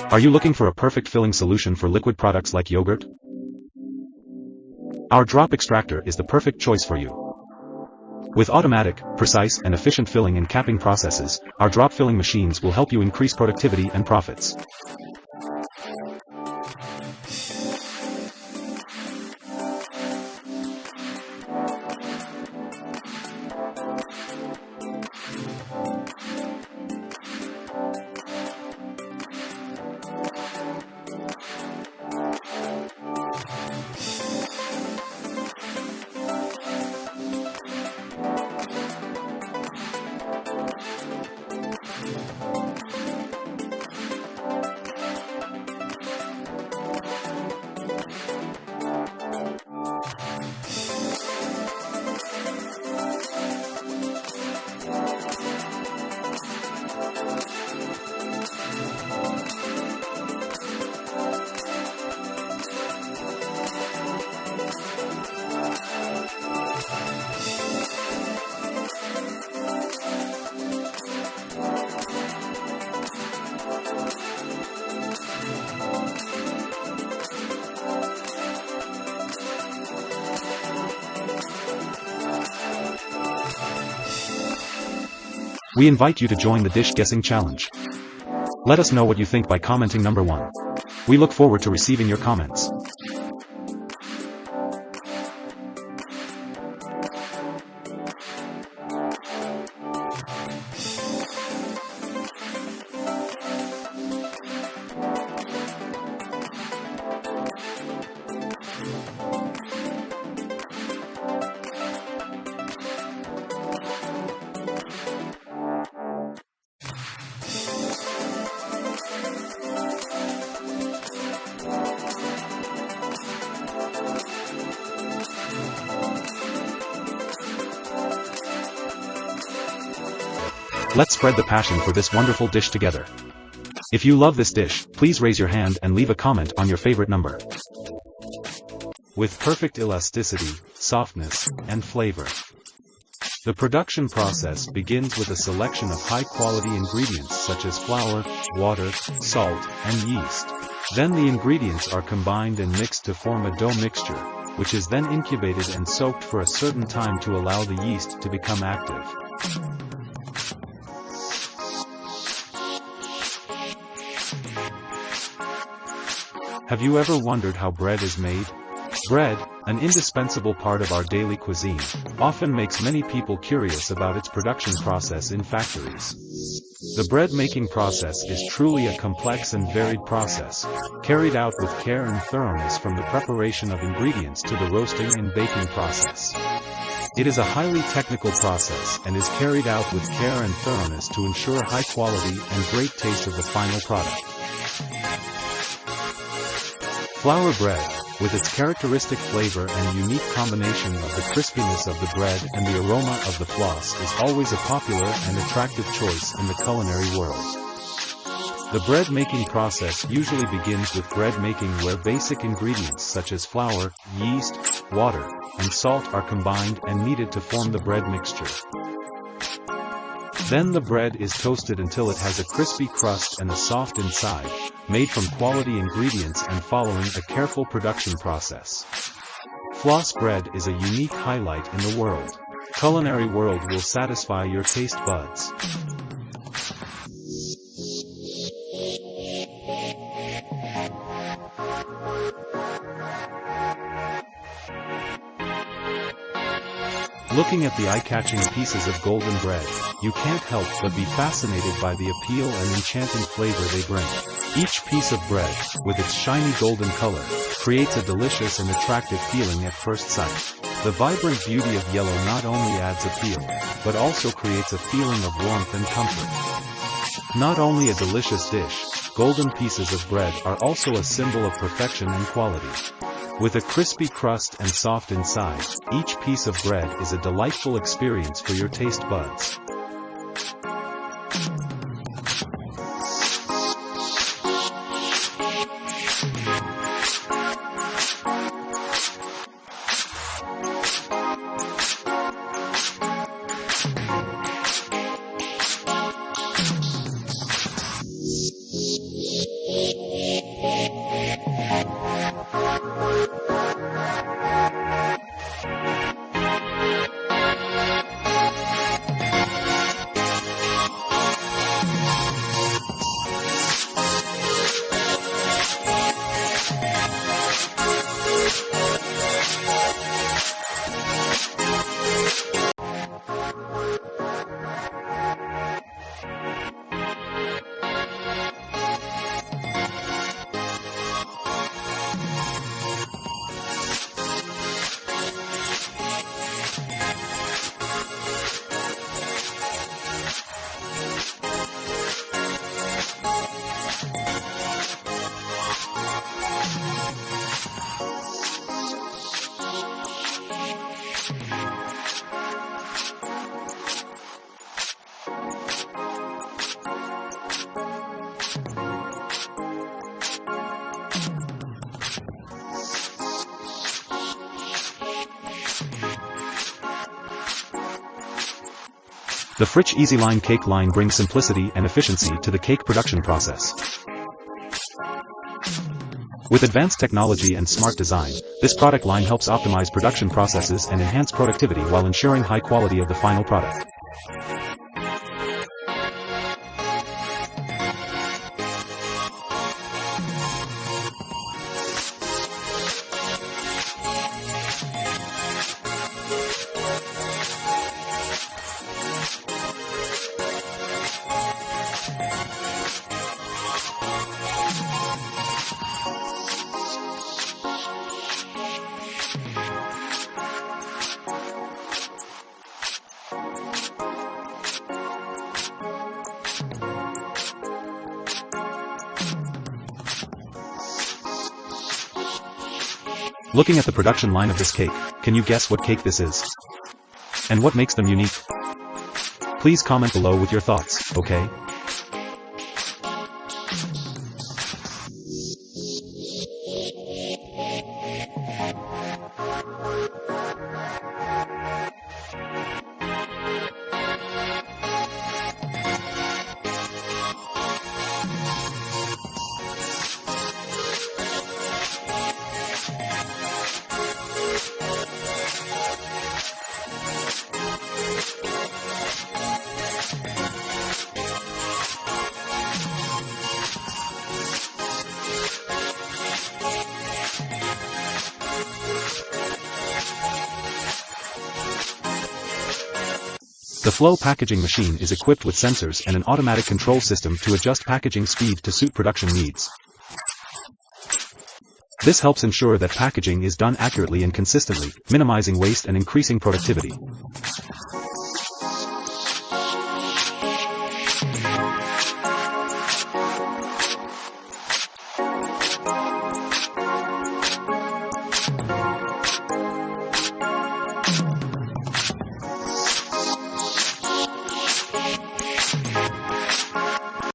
Are you looking for a perfect filling solution for liquid products like yogurt? Our drop extractor is the perfect choice for you. With automatic, precise, and efficient filling and capping processes, our drop filling machines will help you increase productivity and profits. We invite you to join the dish guessing challenge. Let us know what you think by commenting number 1. We look forward to receiving your comments. Let's spread the passion for this wonderful dish together. If you love this dish, please raise your hand and leave a comment on your favorite number. With perfect elasticity, softness, and flavor. The production process begins with a selection of high-quality ingredients such as flour, water, salt, and yeast. Then the ingredients are combined and mixed to form a dough mixture, which is then incubated and soaked for a certain time to allow the yeast to become active. Have you ever wondered how bread is made? Bread, an indispensable part of our daily cuisine, often makes many people curious about its production process in factories. The bread-making process is truly a complex and varied process, carried out with care and thoroughness from the preparation of ingredients to the roasting and baking process. It is a highly technical process and is carried out with care and thoroughness to ensure high quality and great taste of the final product. Flour bread, with its characteristic flavor and unique combination of the crispiness of the bread and the aroma of the floss, is always a popular and attractive choice in the culinary world. The bread-making process usually begins with bread making, where basic ingredients such as flour, yeast, water, and salt are combined and kneaded to form the bread mixture. Then the bread is toasted until it has a crispy crust and a soft inside, made from quality ingredients and following a careful production process. Floss bread is a unique highlight in the world. Culinary world will satisfy your taste buds. Looking at the eye-catching pieces of golden bread, you can't help but be fascinated by the appeal and enchanting flavor they bring. Each piece of bread, with its shiny golden color, creates a delicious and attractive feeling at first sight. The vibrant beauty of yellow not only adds appeal, but also creates a feeling of warmth and comfort. Not only a delicious dish, golden pieces of bread are also a symbol of perfection and quality. With a crispy crust and soft inside, each piece of bread is a delightful experience for your taste buds. The Fritsch Easy Line cake line brings simplicity and efficiency to the cake production process. With advanced technology and smart design, this product line helps optimize production processes and enhance productivity while ensuring high quality of the final product. Looking at the production line of this cake, can you guess what cake this is? And what makes them unique? Please comment below with your thoughts, okay? The Flow packaging machine is equipped with sensors and an automatic control system to adjust packaging speed to suit production needs. This helps ensure that packaging is done accurately and consistently, minimizing waste and increasing productivity.